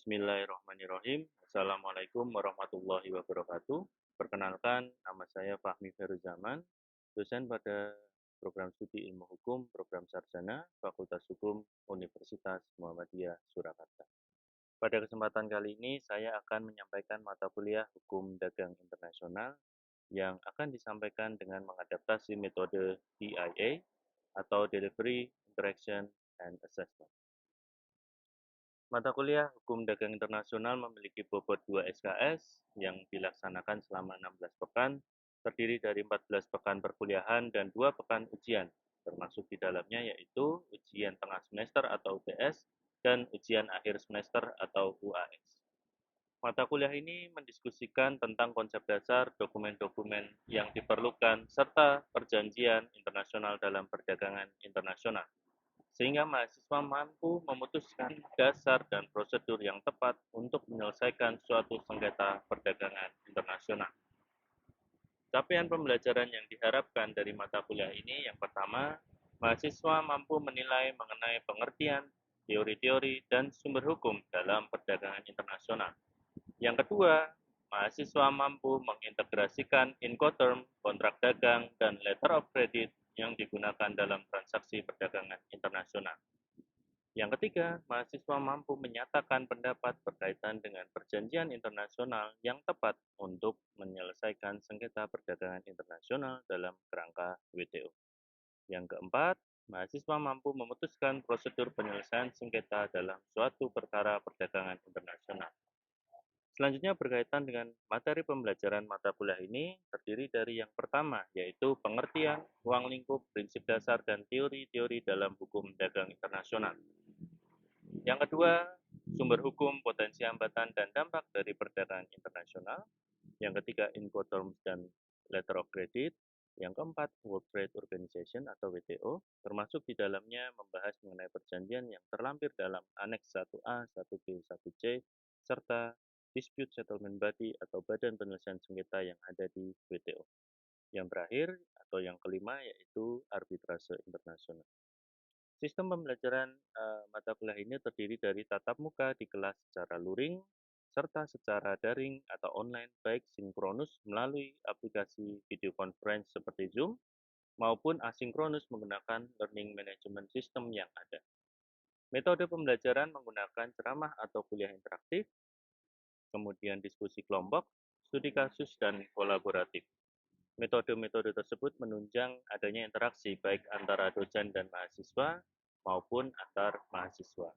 Bismillahirrahmanirrahim. Assalamualaikum warahmatullahi wabarakatuh. Perkenalkan, nama saya Fahmi Feruzaman, dosen pada program studi ilmu hukum, program sarjana, Fakultas Hukum, Universitas Muhammadiyah Surakarta. Pada kesempatan kali ini, saya akan menyampaikan mata kuliah Hukum Dagang Internasional yang akan disampaikan dengan mengadaptasi metode DIA atau Delivery, Interaction, and Assessment. Mata kuliah Hukum Dagang Internasional memiliki bobot 2 SKS yang dilaksanakan selama 16 pekan, terdiri dari 14 pekan perkuliahan dan 2 pekan ujian, termasuk di dalamnya yaitu ujian tengah semester atau UTS dan ujian akhir semester atau UAS. Mata kuliah ini mendiskusikan tentang konsep dasar, dokumen-dokumen yang diperlukan, serta perjanjian internasional dalam perdagangan internasional, sehingga mahasiswa mampu memutuskan dasar dan prosedur yang tepat untuk menyelesaikan suatu sengketa perdagangan internasional. Capaian pembelajaran yang diharapkan dari mata kuliah ini yang pertama, mahasiswa mampu menilai mengenai pengertian, teori-teori, dan sumber hukum dalam perdagangan internasional. Yang kedua, mahasiswa mampu mengintegrasikan Incoterm, kontrak dagang, dan letter of credit yang digunakan dalam transaksi perdagangan internasional. Yang ketiga, mahasiswa mampu menyatakan pendapat berkaitan dengan perjanjian internasional yang tepat untuk menyelesaikan sengketa perdagangan internasional dalam kerangka WTO. Yang keempat, mahasiswa mampu memutuskan prosedur penyelesaian sengketa dalam suatu perkara perdagangan internasional. Selanjutnya berkaitan dengan materi pembelajaran mata kuliah ini terdiri dari yang pertama, yaitu pengertian, ruang lingkup, prinsip dasar, dan teori-teori dalam hukum dagang internasional. Yang kedua, sumber hukum, potensi hambatan, dan dampak dari perdagangan internasional. Yang ketiga, Incoterms dan Letter of Credit. Yang keempat, World Trade Organization atau WTO, termasuk di dalamnya membahas mengenai perjanjian yang terlampir dalam Aneks 1A, 1B, 1C, serta Dispute Settlement Body atau Badan Penyelesaian Sengketa yang ada di WTO. Yang terakhir atau yang kelima yaitu arbitrase internasional. Sistem pembelajaran mata kuliah ini terdiri dari tatap muka di kelas secara luring, serta secara daring atau online baik sinkronus melalui aplikasi video conference seperti Zoom, maupun asinkronus menggunakan learning management system yang ada. Metode pembelajaran menggunakan ceramah atau kuliah interaktif, kemudian diskusi kelompok, studi kasus, dan kolaboratif. Metode-metode tersebut menunjang adanya interaksi baik antara dosen dan mahasiswa maupun antar mahasiswa.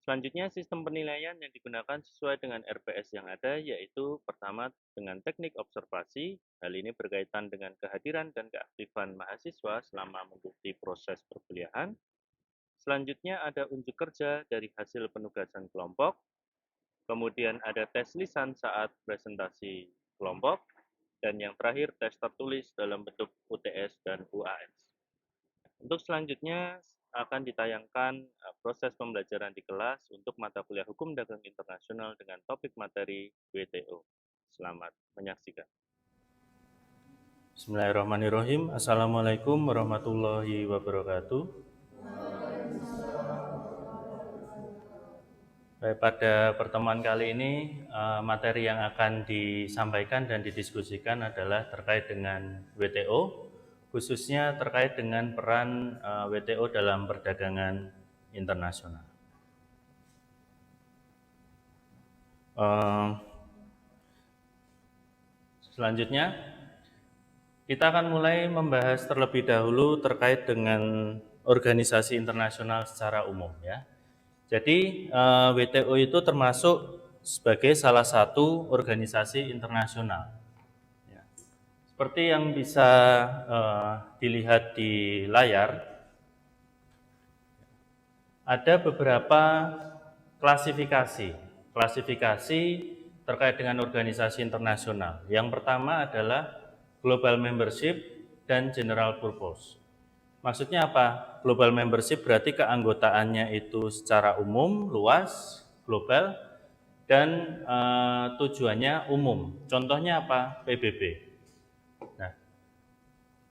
Selanjutnya, sistem penilaian yang digunakan sesuai dengan RPS yang ada, yaitu pertama dengan teknik observasi. Hal ini berkaitan dengan kehadiran dan keaktifan mahasiswa selama mengikuti proses perkuliahan. Selanjutnya ada unjuk kerja dari hasil penugasan kelompok. Kemudian ada tes lisan saat presentasi kelompok, dan yang terakhir tes tertulis dalam bentuk UTS dan UAS. Untuk selanjutnya akan ditayangkan proses pembelajaran di kelas untuk mata kuliah Hukum Dagang Internasional dengan topik materi WTO. Selamat menyaksikan. Bismillahirrahmanirrahim. Assalamualaikum warahmatullahi wabarakatuh. Baik, pada pertemuan kali ini materi yang akan disampaikan dan didiskusikan adalah terkait dengan WTO, khususnya terkait dengan peran WTO dalam perdagangan internasional. Selanjutnya, kita akan mulai membahas terlebih dahulu terkait dengan organisasi internasional secara umum, ya. Jadi WTO itu termasuk sebagai salah satu organisasi internasional. Ya. Seperti yang bisa dilihat di layar, ada beberapa klasifikasi terkait dengan organisasi internasional. Yang pertama adalah global membership dan general purpose. Maksudnya apa? Global membership berarti keanggotaannya itu secara umum, luas, global, dan tujuannya umum. Contohnya apa? PBB. Nah,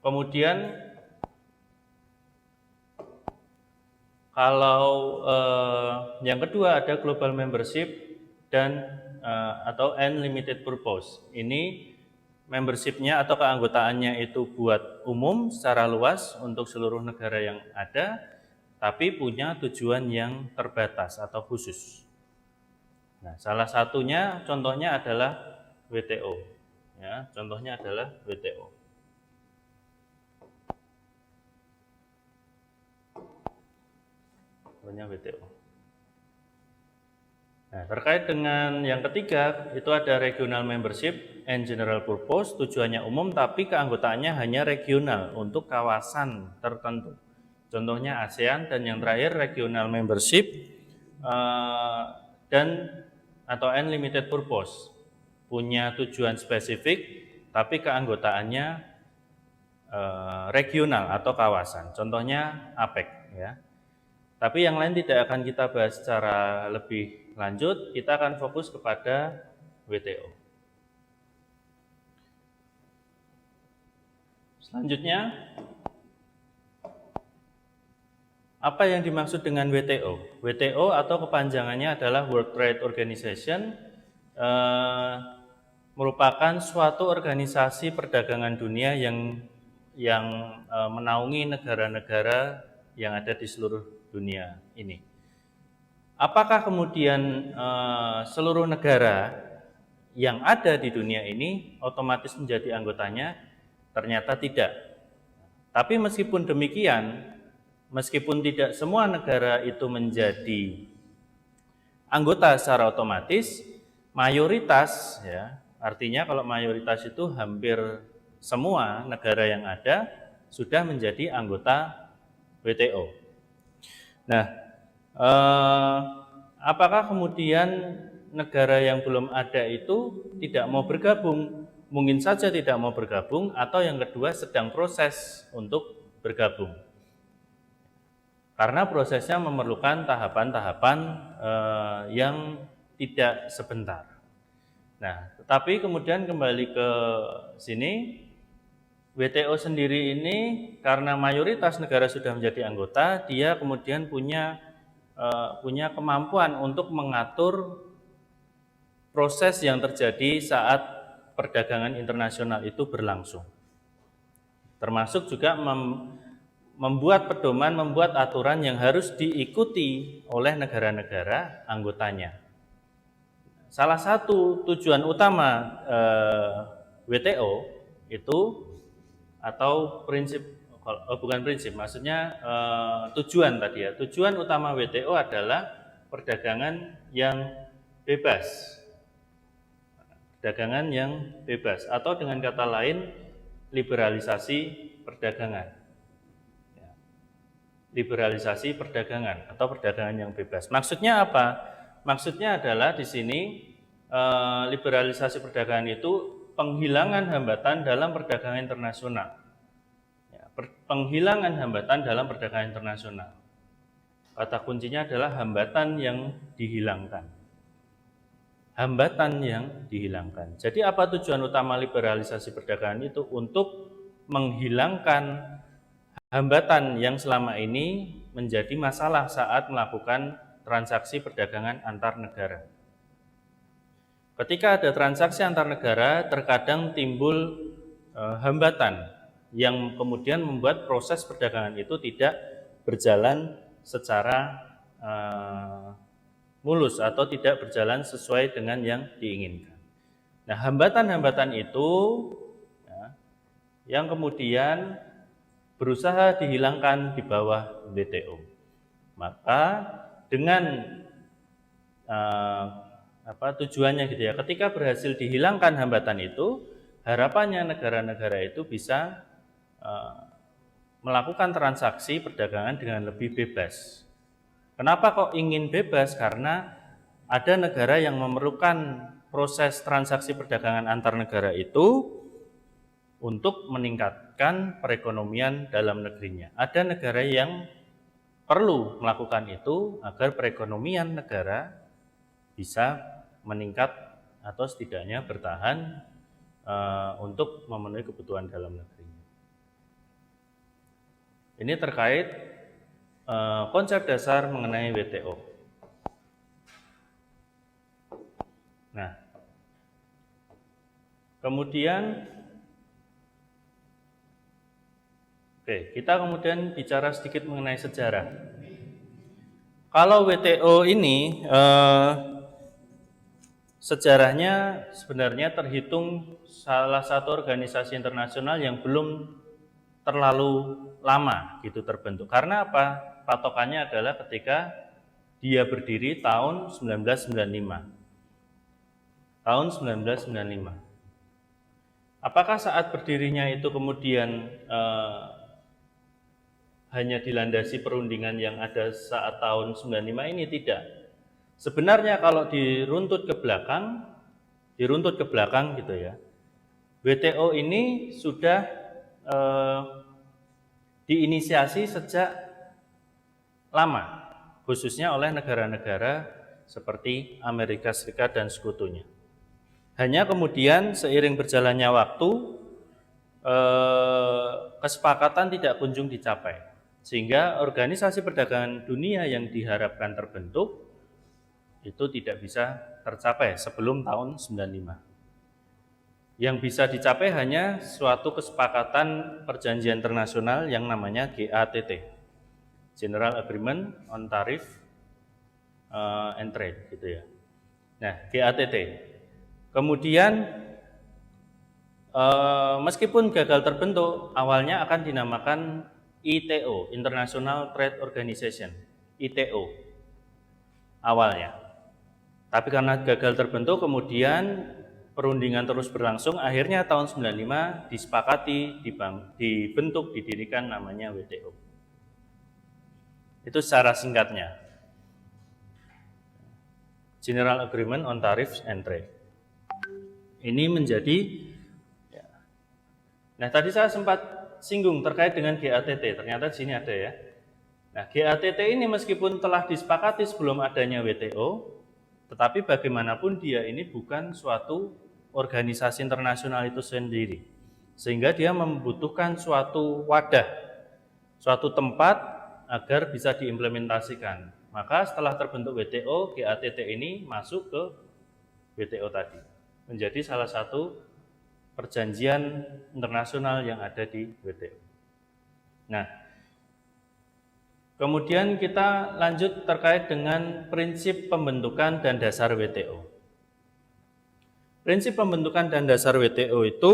kemudian Kalau yang kedua ada global membership dan atau unlimited purpose. Ini membershipnya atau keanggotaannya itu buat umum secara luas untuk seluruh negara yang ada, tapi punya tujuan yang terbatas atau khusus. Nah, salah satunya contohnya adalah WTO. Ya, contohnya adalah WTO. Contohnya WTO. Nah, terkait dengan yang ketiga, itu ada regional membership and general purpose, tujuannya umum tapi keanggotaannya hanya regional untuk kawasan tertentu. Contohnya ASEAN, dan yang terakhir regional membership dan atau unlimited purpose, punya tujuan spesifik tapi keanggotaannya regional atau kawasan. Contohnya APEC, ya. Tapi yang lain tidak akan kita bahas secara lebih lanjut, kita akan fokus kepada WTO. Selanjutnya, apa yang dimaksud dengan WTO? WTO atau kepanjangannya adalah World Trade Organization, merupakan suatu organisasi perdagangan dunia yang menaungi negara-negara yang ada di seluruh dunia ini. Apakah kemudian seluruh negara yang ada di dunia ini otomatis menjadi anggotanya? Ternyata tidak. Tapi meskipun demikian, meskipun tidak semua negara itu menjadi anggota secara otomatis, mayoritas, ya, artinya kalau mayoritas itu hampir semua negara yang ada sudah menjadi anggota WTO. Nah, apakah kemudian negara yang belum ada itu tidak mau bergabung? Mungkin saja tidak mau bergabung, atau yang kedua sedang proses untuk bergabung. Karena prosesnya memerlukan tahapan-tahapan yang tidak sebentar. Nah, tetapi kemudian kembali ke sini, WTO sendiri ini karena mayoritas negara sudah menjadi anggota, dia kemudian punya kemampuan untuk mengatur proses yang terjadi saat perdagangan internasional itu berlangsung. Termasuk juga membuat pedoman, membuat aturan yang harus diikuti oleh negara-negara anggotanya. Salah satu tujuan utama WTO itu, atau prinsip, bukan prinsip, maksudnya tujuan tadi ya. Tujuan utama WTO adalah perdagangan yang bebas. Perdagangan yang bebas, atau dengan kata lain liberalisasi perdagangan. Liberalisasi perdagangan atau perdagangan yang bebas. Maksudnya apa? Maksudnya adalah di sini liberalisasi perdagangan itu penghilangan hambatan dalam perdagangan internasional. Ya, penghilangan hambatan dalam perdagangan internasional. Kata kuncinya adalah hambatan yang dihilangkan. Hambatan yang dihilangkan. Jadi apa tujuan utama liberalisasi perdagangan itu? Untuk menghilangkan hambatan yang selama ini menjadi masalah saat melakukan transaksi perdagangan antar negara. Ketika ada transaksi antar negara, terkadang timbul hambatan yang kemudian membuat proses perdagangan itu tidak berjalan secara mulus atau tidak berjalan sesuai dengan yang diinginkan. Nah, hambatan-hambatan itu ya, yang kemudian berusaha dihilangkan di bawah WTO. Maka dengan tujuannya gitu ya, ketika berhasil dihilangkan hambatan itu, harapannya negara-negara itu bisa melakukan transaksi perdagangan dengan lebih bebas. Kenapa kok ingin bebas? Karena ada negara yang memerlukan proses transaksi perdagangan antar negara itu untuk meningkatkan perekonomian dalam negerinya. Ada negara yang perlu melakukan itu agar perekonomian negara bisa meningkat atau setidaknya bertahan untuk memenuhi kebutuhan dalam negerinya. Ini terkait konsep dasar mengenai WTO. Nah, kemudian kita kemudian bicara sedikit mengenai sejarah. Kalau WTO ini sejarahnya sebenarnya terhitung salah satu organisasi internasional yang belum terlalu lama gitu terbentuk. Karena apa? Patokannya adalah ketika dia berdiri tahun 1995. Tahun 1995. Apakah saat berdirinya itu kemudian hanya dilandasi perundingan yang ada saat tahun 95 ini? Tidak. Sebenarnya kalau diruntut ke belakang gitu ya, WTO ini sudah diinisiasi sejak lama, khususnya oleh negara-negara seperti Amerika Serikat dan sekutunya. Hanya kemudian seiring berjalannya waktu, kesepakatan tidak kunjung dicapai, sehingga organisasi perdagangan dunia yang diharapkan terbentuk itu tidak bisa tercapai sebelum tahun 95. Yang bisa dicapai hanya suatu kesepakatan perjanjian internasional yang namanya GATT, General Agreement on Tariff and Trade, gitu ya. Nah, GATT. Kemudian meskipun gagal terbentuk, awalnya akan dinamakan ITO, International Trade Organization, ITO awalnya. Tapi karena gagal terbentuk, kemudian perundingan terus berlangsung, akhirnya tahun 95 disepakati, dibentuk, didirikan namanya WTO. Itu secara singkatnya. General Agreement on Tariffs and Trade. Ini menjadi, nah tadi saya sempat singgung terkait dengan GATT, ternyata di sini ada ya. Nah, GATT ini meskipun telah disepakati sebelum adanya WTO, tetapi bagaimanapun dia ini bukan suatu organisasi internasional itu sendiri. Sehingga dia membutuhkan suatu wadah, suatu tempat agar bisa diimplementasikan. Maka setelah terbentuk WTO, GATT ini masuk ke WTO tadi. Menjadi salah satu perjanjian internasional yang ada di WTO. Nah, kemudian kita lanjut terkait dengan prinsip pembentukan dan dasar WTO. Prinsip pembentukan dan dasar WTO itu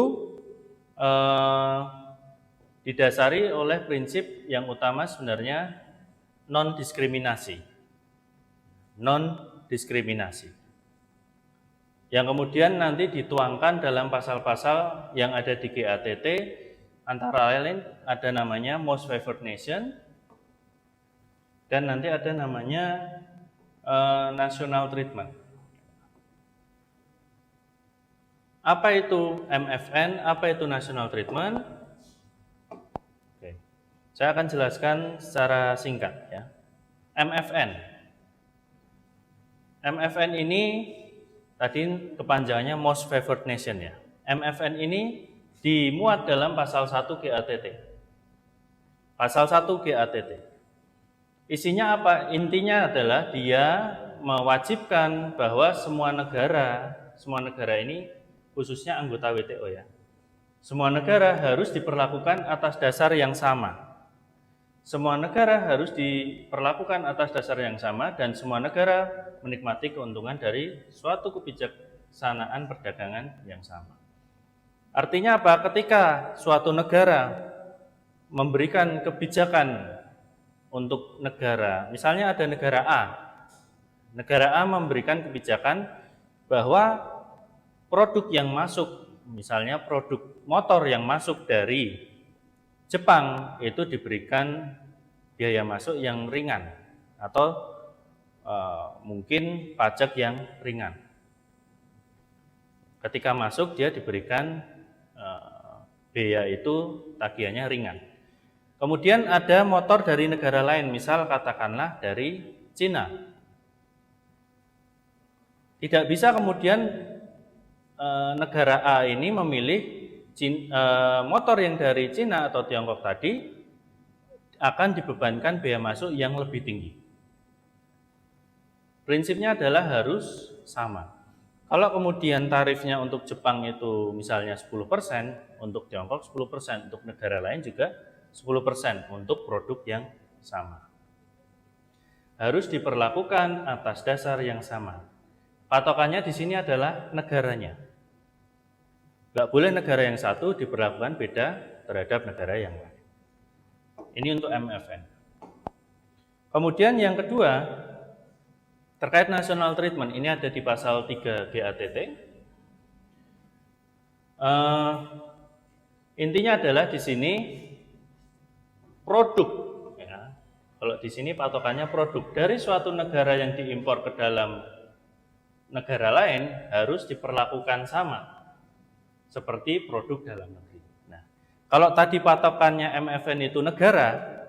didasari oleh prinsip yang utama sebenarnya non-diskriminasi. Non-diskriminasi. Yang kemudian nanti dituangkan dalam pasal-pasal yang ada di GATT, antara lain ada namanya Most Favored Nation, dan nanti ada namanya National Treatment. Apa itu MFN? Apa itu National Treatment? Oke. Saya akan jelaskan secara singkat ya. MFN. MFN ini tadi kepanjangannya Most Favored Nation ya. MFN ini dimuat dalam pasal 1 GATT. Pasal 1 GATT. Isinya apa? Intinya adalah dia mewajibkan bahwa semua negara ini khususnya anggota WTO ya. Semua negara harus diperlakukan atas dasar yang sama. Semua negara harus diperlakukan atas dasar yang sama dan semua negara menikmati keuntungan dari suatu kebijaksanaan perdagangan yang sama. Artinya apa? Ketika suatu negara memberikan kebijakan untuk negara, misalnya ada negara A memberikan kebijakan bahwa produk yang masuk, misalnya produk motor yang masuk dari Jepang itu diberikan biaya masuk yang ringan atau mungkin pajak yang ringan. Ketika masuk dia diberikan biaya itu tagihannya ringan. Kemudian ada motor dari negara lain, misal katakanlah dari Cina. Tidak bisa kemudian negara A ini memilih motor yang dari Cina atau Tiongkok tadi akan dibebankan biaya masuk yang lebih tinggi. Prinsipnya adalah harus sama. Kalau kemudian tarifnya untuk Jepang itu misalnya 10%, untuk Tiongkok 10%, untuk negara lain juga 10% untuk produk yang sama. Harus diperlakukan atas dasar yang sama. Patokannya di sini adalah negaranya. Nggak boleh negara yang satu diperlakukan beda terhadap negara yang lain. Ini untuk MFN. Kemudian yang kedua, terkait national treatment, ini ada di pasal 3 GATT. Intinya adalah di sini produk, ya. Kalau di sini patokannya produk dari suatu negara yang diimpor ke dalam negara lain harus diperlakukan sama seperti produk dalam negeri. Nah, kalau tadi patokannya MFN itu negara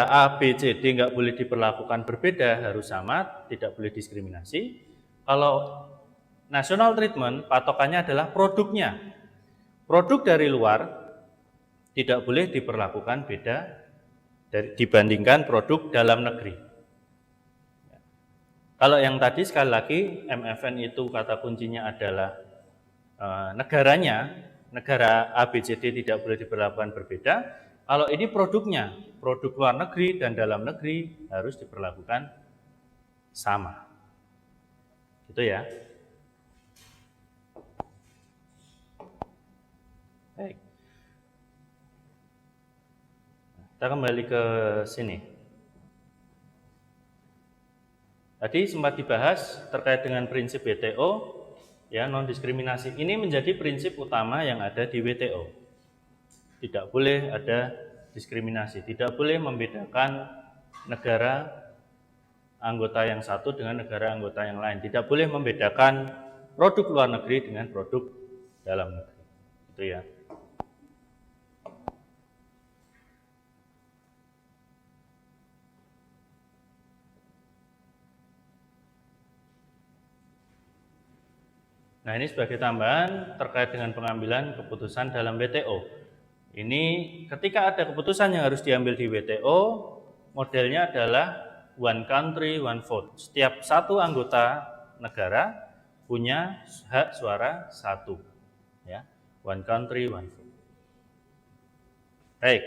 A, B, C, D nggak boleh diperlakukan berbeda, harus sama, tidak boleh diskriminasi. Kalau national treatment, patokannya adalah produknya. Produk dari luar tidak boleh diperlakukan beda dibandingkan produk dalam negeri. Kalau yang tadi sekali lagi, MFN itu kata kuncinya adalah negaranya, negara A, B, C, D tidak boleh diperlakukan berbeda. Kalau ini produknya, produk luar negeri dan dalam negeri harus diperlakukan sama. Gitu ya. Baik. Kita kembali ke sini. Tadi sempat dibahas terkait dengan prinsip WTO, ya, non-diskriminasi. Ini menjadi prinsip utama yang ada di WTO. Tidak boleh ada diskriminasi, tidak boleh membedakan negara anggota yang satu dengan negara anggota yang lain, tidak boleh membedakan produk luar negeri dengan produk dalam negeri. Itu ya. Nah, ini sebagai tambahan terkait dengan pengambilan keputusan dalam WTO. Ini ketika ada keputusan yang harus diambil di WTO, modelnya adalah one country, one vote. Setiap satu anggota negara punya hak suara satu. Ya, one country, one vote. Baik,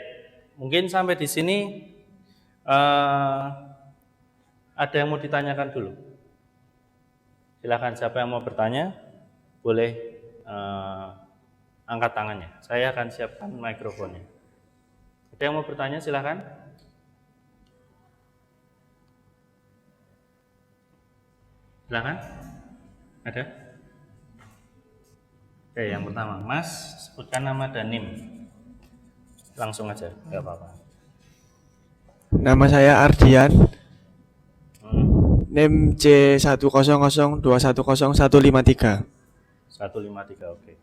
mungkin sampai di sini ada yang mau ditanyakan dulu. Silakan, siapa yang mau bertanya? Boleh angkat tangannya. Saya akan siapkan mikrofonnya. Ada yang mau bertanya, silakan. Silakan. Ada? Oke, yang pertama, Mas, sebutkan nama dan NIM. Langsung aja, nggak apa-apa. Nama saya Ardian. NIM C100210153. 153, oke.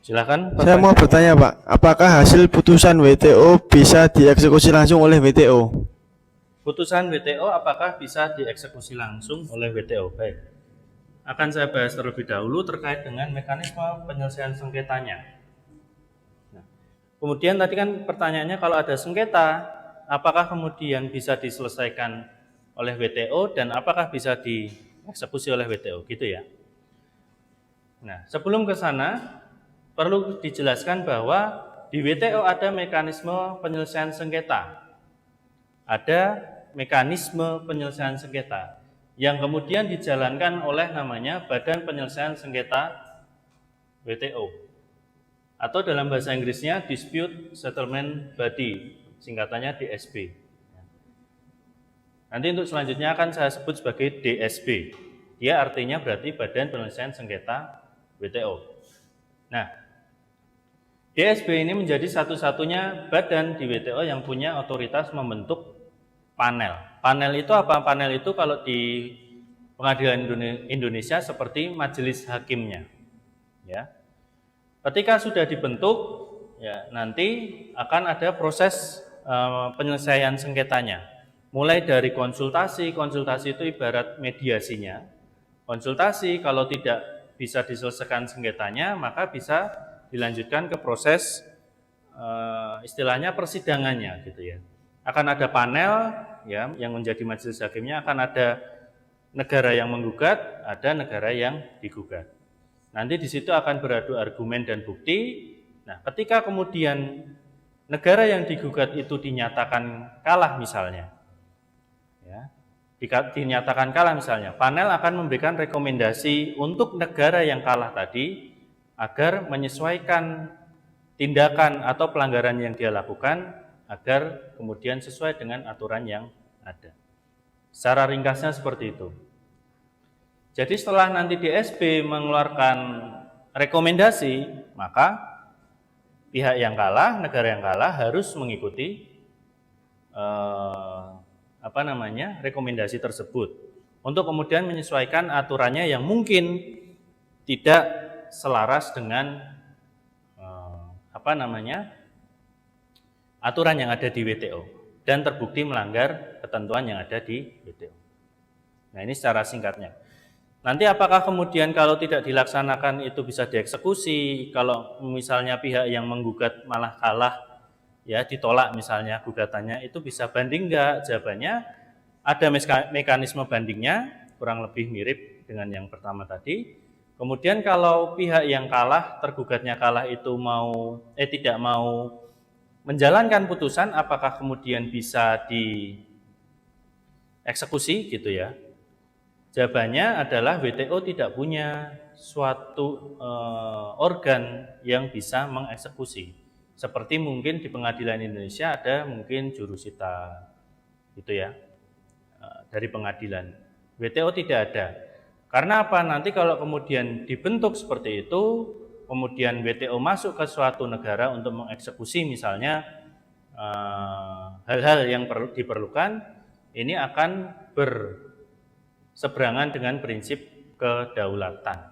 Silakan. Saya mau bertanya, Pak, apakah hasil putusan WTO bisa dieksekusi langsung oleh WTO? Putusan WTO apakah bisa dieksekusi langsung oleh WTO? Baik. Akan saya bahas terlebih dahulu terkait dengan mekanisme penyelesaian sengketanya. Nah, kemudian tadi kan pertanyaannya kalau ada sengketa, apakah kemudian bisa diselesaikan oleh WTO dan apakah bisa dieksekusi oleh WTO, gitu ya. Nah, sebelum ke sana perlu dijelaskan bahwa di WTO ada mekanisme penyelesaian sengketa. Ada mekanisme penyelesaian sengketa yang kemudian dijalankan oleh namanya Badan Penyelesaian Sengketa WTO. Atau dalam bahasa Inggrisnya Dispute Settlement Body, singkatannya DSB. Nanti untuk selanjutnya akan saya sebut sebagai DSB. Dia artinya berarti Badan Penyelesaian Sengketa WTO. Nah, DSB ini menjadi satu-satunya badan di WTO yang punya otoritas membentuk panel. Panel itu apa? Panel itu kalau di pengadilan Indonesia seperti majelis hakimnya. Ya. Ketika sudah dibentuk, ya nanti akan ada proses penyelesaian sengketanya. Mulai dari konsultasi itu ibarat mediasinya. Konsultasi kalau tidak bisa diselesaikan sengketanya, maka bisa dilanjutkan ke proses istilahnya persidangannya, gitu ya. akan ada panel ya yang menjadi majelis hakimnya, akan ada negara yang menggugat, ada negara yang digugat. Nanti di situ akan beradu argumen dan bukti. Nah, ketika kemudian negara yang digugat itu dinyatakan kalah misalnya, ya, dinyatakan kalah misalnya, panel akan memberikan rekomendasi untuk negara yang kalah tadi agar menyesuaikan tindakan atau pelanggaran yang dia lakukan agar kemudian sesuai dengan aturan yang ada. Secara ringkasnya seperti itu. Jadi setelah nanti DSB mengeluarkan rekomendasi, maka pihak yang kalah, negara yang kalah harus mengikuti rekomendasi tersebut untuk kemudian menyesuaikan aturannya yang mungkin tidak selaras dengan aturan yang ada di WTO dan terbukti melanggar ketentuan yang ada di WTO. Nah, ini secara singkatnya. Nanti apakah kemudian kalau tidak dilaksanakan itu bisa dieksekusi, kalau misalnya pihak yang menggugat malah kalah, ya ditolak misalnya gugatannya, itu bisa banding enggak? Jawabannya ada mekanisme bandingnya, kurang lebih mirip dengan yang pertama tadi. Kemudian kalau pihak yang kalah, tergugatnya kalah itu tidak mau menjalankan putusan, apakah kemudian bisa dieksekusi gitu ya? Jawabannya adalah WTO tidak punya suatu organ yang bisa mengeksekusi. Seperti mungkin di pengadilan Indonesia ada mungkin jurusita gitu ya, dari pengadilan. WTO tidak ada. Karena apa? Nanti kalau kemudian dibentuk seperti itu, kemudian WTO masuk ke suatu negara untuk mengeksekusi misalnya hal-hal yang diperlukan, ini akan berseberangan dengan prinsip kedaulatan.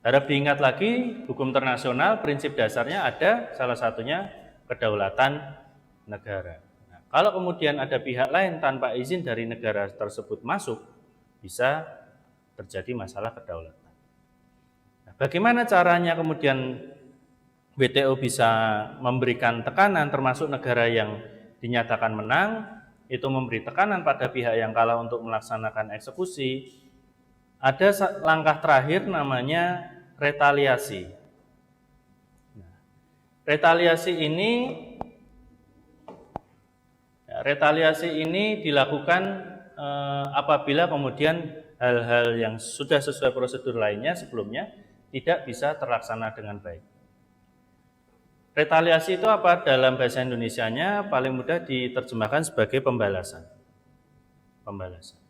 Harap diingat lagi, hukum internasional prinsip dasarnya ada, salah satunya kedaulatan negara. Nah, kalau kemudian ada pihak lain tanpa izin dari negara tersebut masuk, bisa terjadi masalah kedaulatan. Nah, bagaimana caranya kemudian WTO bisa memberikan tekanan, termasuk negara yang dinyatakan menang, itu memberi tekanan pada pihak yang kalah untuk melaksanakan eksekusi? Ada langkah terakhir namanya retaliasi. Nah, retaliasi ini dilakukan apabila kemudian hal-hal yang sudah sesuai prosedur lainnya sebelumnya tidak bisa terlaksana dengan baik. Retaliasi itu apa? Dalam bahasa Indonesianya paling mudah diterjemahkan sebagai pembalasan. Pembalasan.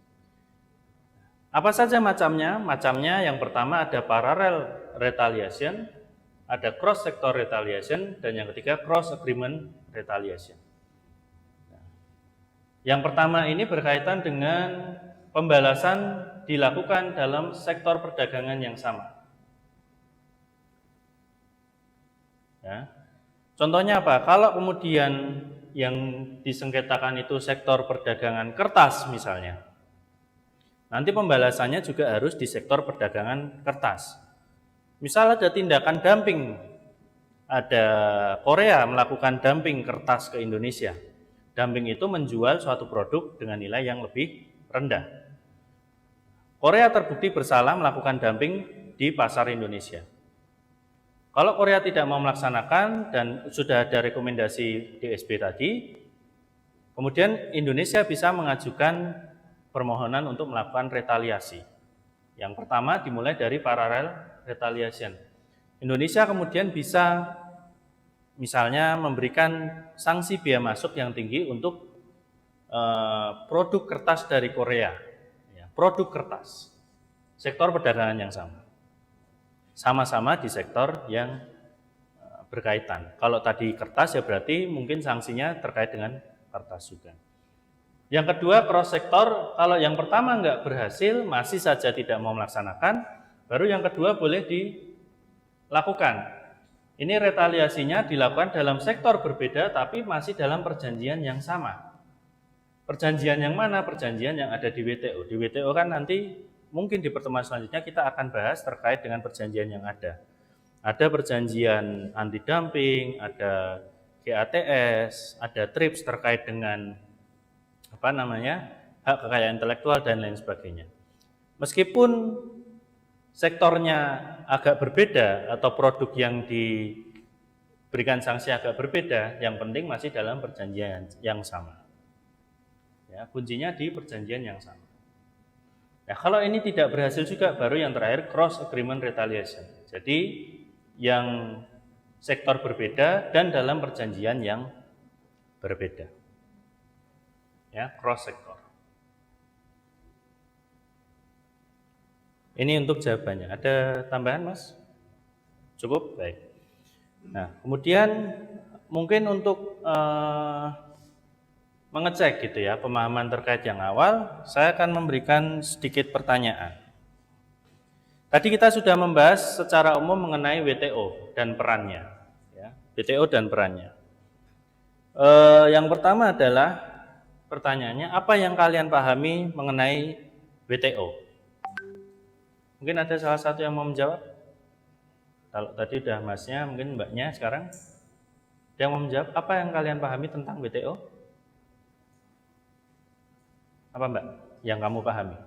Apa saja macamnya? Macamnya yang pertama ada parallel retaliation, ada cross sector retaliation, dan yang ketiga cross agreement retaliation. Yang pertama ini berkaitan dengan pembalasan dilakukan dalam sektor perdagangan yang sama. Ya. Contohnya apa? Kalau kemudian yang disengketakan itu sektor perdagangan kertas misalnya, nanti pembalasannya juga harus di sektor perdagangan kertas. Misal ada tindakan dumping, ada Korea melakukan dumping kertas ke Indonesia. Dumping itu menjual suatu produk dengan nilai yang lebih rendah. Korea terbukti bersalah melakukan dumping di pasar Indonesia. Kalau Korea tidak mau melaksanakan dan sudah ada rekomendasi DSB tadi, kemudian Indonesia bisa mengajukan permohonan untuk melakukan retaliasi. Yang pertama dimulai dari parallel retaliation. Indonesia kemudian bisa misalnya memberikan sanksi biaya masuk yang tinggi untuk produk kertas dari Korea, ya, produk kertas, sektor perdagangan yang sama-sama di sektor yang berkaitan. Kalau tadi kertas ya berarti mungkin sanksinya terkait dengan kertas juga. Yang kedua cross sektor, kalau yang pertama nggak berhasil, masih saja tidak mau melaksanakan, baru yang kedua boleh dilakukan. Ini retaliasinya dilakukan dalam sektor berbeda tapi masih dalam perjanjian yang sama. Perjanjian yang mana? Perjanjian yang ada di WTO. Di WTO kan nanti mungkin di pertemuan selanjutnya kita akan bahas terkait dengan perjanjian yang ada. Ada perjanjian anti dumping, ada GATS, ada TRIPS terkait dengan hak kekayaan intelektual dan lain sebagainya. Meskipun sektornya agak berbeda atau produk yang diberikan sanksi agak berbeda, yang penting masih dalam perjanjian yang sama. Ya, kuncinya di perjanjian yang sama. Nah, kalau ini tidak berhasil juga, baru yang terakhir cross agreement retaliation. Jadi yang sektor berbeda dan dalam perjanjian yang berbeda. Ya, cross sektor. Ini untuk jawabannya. Ada tambahan, Mas? Cukup? Baik. Nah, kemudian mungkin untuk mengecek gitu ya pemahaman terkait yang awal, saya akan memberikan sedikit pertanyaan. Tadi kita sudah membahas secara umum mengenai WTO dan perannya, ya, WTO dan perannya. Yang pertama adalah pertanyaannya, apa yang kalian pahami mengenai WTO? Mungkin ada salah satu yang mau menjawab? Kalau tadi udah masnya, mungkin mbaknya sekarang. Yang mau menjawab, apa yang kalian pahami tentang WTO? Apa mbak yang kamu pahami?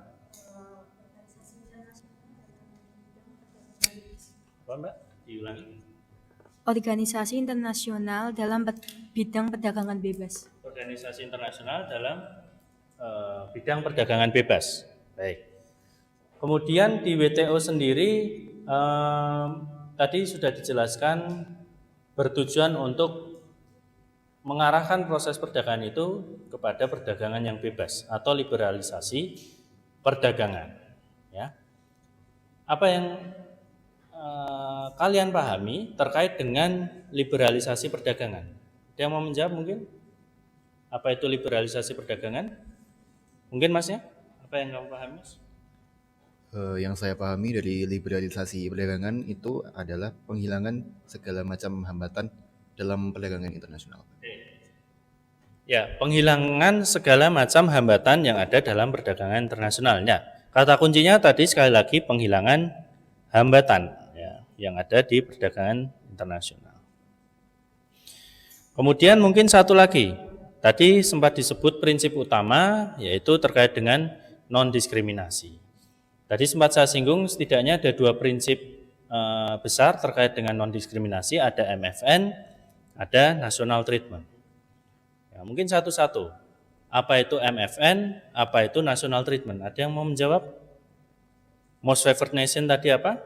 Apa mbak? Diulangi. Organisasi internasional dalam bidang perdagangan bebas. Organisasi internasional dalam bidang perdagangan bebas. Baik. Kemudian di WTO sendiri tadi sudah dijelaskan bertujuan untuk mengarahkan proses perdagangan itu kepada perdagangan yang bebas atau liberalisasi perdagangan. Ya. Apa yang kalian pahami terkait dengan liberalisasi perdagangan? Ada yang mau menjawab mungkin? Apa itu liberalisasi perdagangan? Mungkin masnya? Apa yang kamu pahami, Mas? Yang saya pahami dari liberalisasi perdagangan itu adalah penghilangan segala macam hambatan dalam perdagangan internasional. Ya, penghilangan segala macam hambatan yang ada dalam perdagangan internasional. Ya, kata kuncinya tadi sekali lagi penghilangan hambatan ya, yang ada di perdagangan internasional. Kemudian mungkin satu lagi, tadi sempat disebut prinsip utama yaitu terkait dengan non-diskriminasi. Tadi sempat saya singgung setidaknya ada dua prinsip besar terkait dengan non-diskriminasi, ada MFN, ada national treatment. Ya, mungkin satu-satu. Apa itu MFN, apa itu national treatment? Ada yang mau menjawab? Most favored nation tadi apa?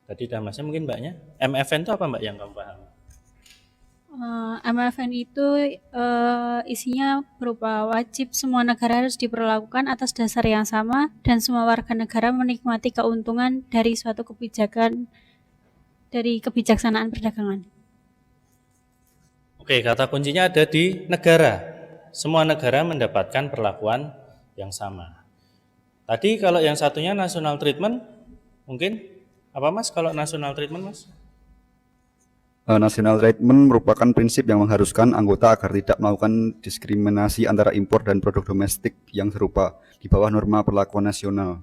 Tadi damasnya mungkin mbaknya. MFN itu apa mbak yang kamu paham? MFN itu isinya berupa wajib semua negara harus diperlakukan atas dasar yang sama dan semua warga negara menikmati keuntungan dari suatu kebijakan dari kebijaksanaan perdagangan. Oke, kata kuncinya ada di negara. Semua negara mendapatkan perlakuan yang sama. Tadi kalau yang satunya national treatment, mungkin apa Mas kalau national treatment Mas? National treatment merupakan prinsip yang mengharuskan anggota agar tidak melakukan diskriminasi antara impor dan produk domestik yang serupa di bawah norma perlakuan nasional.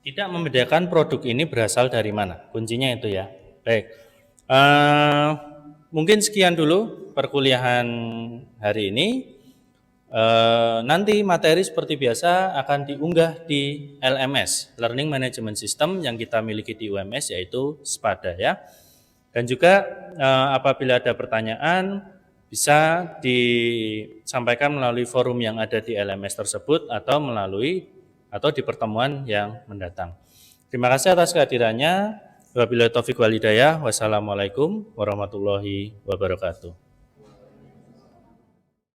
Tidak membedakan produk ini berasal dari mana, kuncinya itu ya. Baik, mungkin sekian dulu perkuliahan hari ini. Nanti materi seperti biasa akan diunggah di LMS, Learning Management System yang kita miliki di UMS yaitu SPADA ya. Dan juga apabila ada pertanyaan bisa disampaikan melalui forum yang ada di LMS tersebut atau di pertemuan yang mendatang. Terima kasih atas kehadirannya. Wabillahi taufiq wal hidayah. Wassalamualaikum warahmatullahi wabarakatuh.